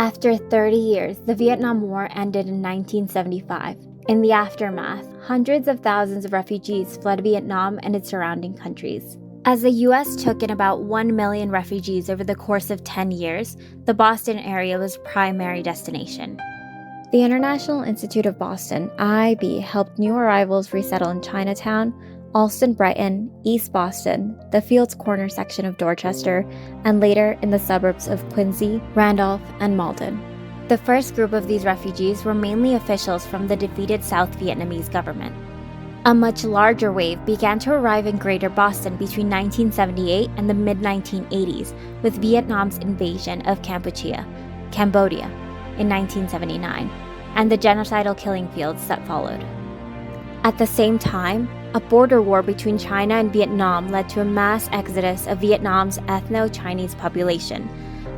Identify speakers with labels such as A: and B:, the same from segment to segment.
A: After 30 years, the Vietnam War ended in 1975. In the aftermath, hundreds of thousands of refugees fled Vietnam and its surrounding countries. As the U.S. took in about 1 million refugees over the course of 10 years, the Boston area was primary destination. The International Institute of Boston, IIB, helped new arrivals resettle in Chinatown, Allston Brighton, East Boston, the Fields Corner section of Dorchester, and later in the suburbs of Quincy, Randolph, and Malden. The first group of these refugees were mainly officials from the defeated South Vietnamese government. A much larger wave began to arrive in Greater Boston between 1978 and the mid-1980s with Vietnam's invasion of Cambodia, in 1979, and the genocidal killing fields that followed. At the same time, a border war between China and Vietnam led to a mass exodus of Vietnam's ethno-Chinese population,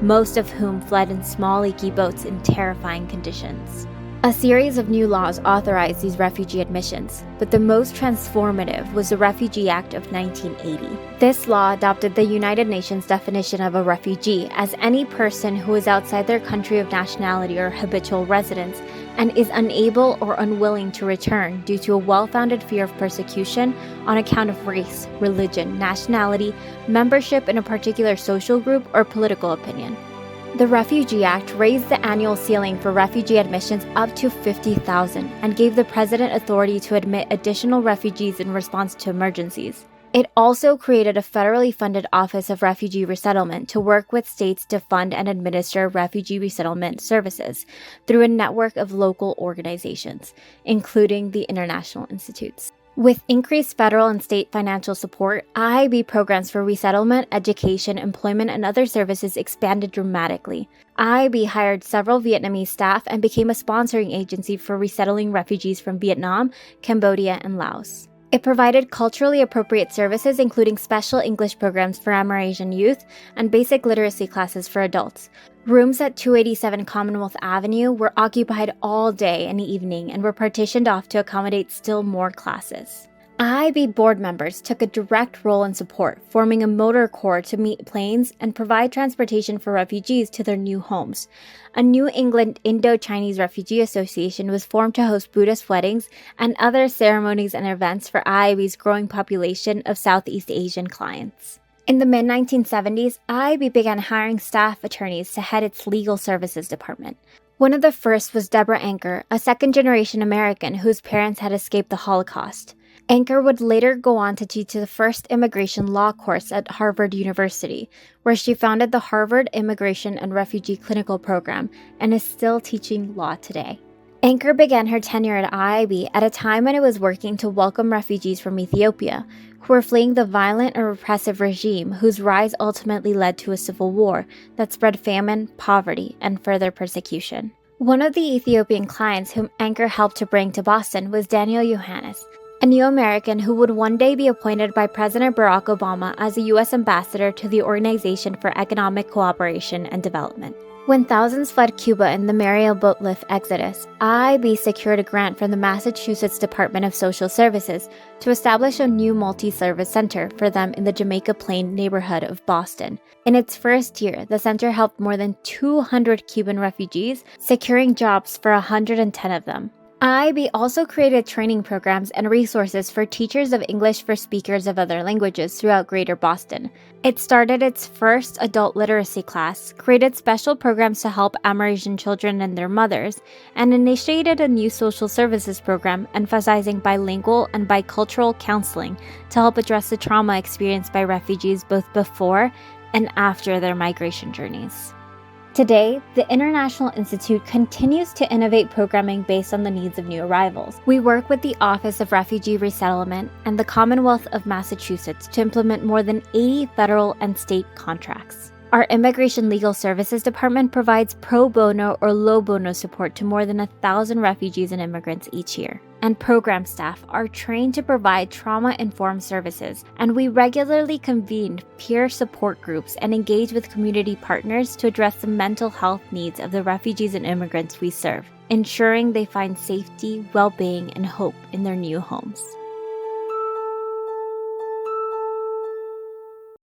A: most of whom fled in small leaky boats in terrifying conditions. A series of new laws authorized these refugee admissions, but the most transformative was the Refugee Act of 1980. This law adopted the United Nations definition of a refugee as any person who is outside their country of nationality or habitual residence and is unable or unwilling to return due to a well-founded fear of persecution on account of race, religion, nationality, membership in a particular social group, or political opinion. The Refugee Act raised the annual ceiling for refugee admissions up to 50,000 and gave the president authority to admit additional refugees in response to emergencies. It also created a federally funded Office of Refugee Resettlement to work with states to fund and administer refugee resettlement services through a network of local organizations, including the International Institutes. With increased federal and state financial support, IIB programs for resettlement, education, employment, and other services expanded dramatically. IIB hired several Vietnamese staff and became a sponsoring agency for resettling refugees from Vietnam, Cambodia, and Laos. It provided culturally appropriate services, including special English programs for Amerasian youth and basic literacy classes for adults. Rooms at 287 Commonwealth Avenue were occupied all day and evening and were partitioned off to accommodate still more classes. IIB board members took a direct role in support, forming a motor corps to meet planes and provide transportation for refugees to their new homes. A New England Indo-Chinese Refugee Association was formed to host Buddhist weddings and other ceremonies and events for IIB's growing population of Southeast Asian clients. In the mid-1970s, IIB began hiring staff attorneys to head its legal services department. One of the first was Deborah Anker, a second-generation American whose parents had escaped the Holocaust. Anker would later go on to teach the first immigration law course at Harvard University, where she founded the Harvard Immigration and Refugee Clinical Program and is still teaching law today. Anker began her tenure at IIB at a time when it was working to welcome refugees from Ethiopia, who were fleeing the violent and repressive regime whose rise ultimately led to a civil war that spread famine, poverty, and further persecution. One of the Ethiopian clients whom Anker helped to bring to Boston was Daniel Yohannes, a new American who would one day be appointed by President Barack Obama as a U.S. ambassador to the Organization for Economic Cooperation and Development. When thousands fled Cuba in the Mariel Boatlift exodus, IIB secured a grant from the Massachusetts Department of Social Services to establish a new multi-service center for them in the Jamaica Plain neighborhood of Boston. In its first year, the center helped more than 200 Cuban refugees, securing jobs for 110 of them. IIB also created training programs and resources for teachers of English for speakers of other languages throughout Greater Boston. It started its first adult literacy class, created special programs to help Amerasian children and their mothers, and initiated a new social services program emphasizing bilingual and bicultural counseling to help address the trauma experienced by refugees both before and after their migration journeys. Today, the International Institute continues to innovate programming based on the needs of new arrivals. We work with the Office of Refugee Resettlement and the Commonwealth of Massachusetts to implement more than 80 federal and state contracts. Our Immigration Legal Services Department provides pro bono or low bono support to more than 1,000 refugees and immigrants each year. And program staff are trained to provide trauma-informed services, and we regularly convene peer support groups and engage with community partners to address the mental health needs of the refugees and immigrants we serve, ensuring they find safety, well-being, and hope in their new homes.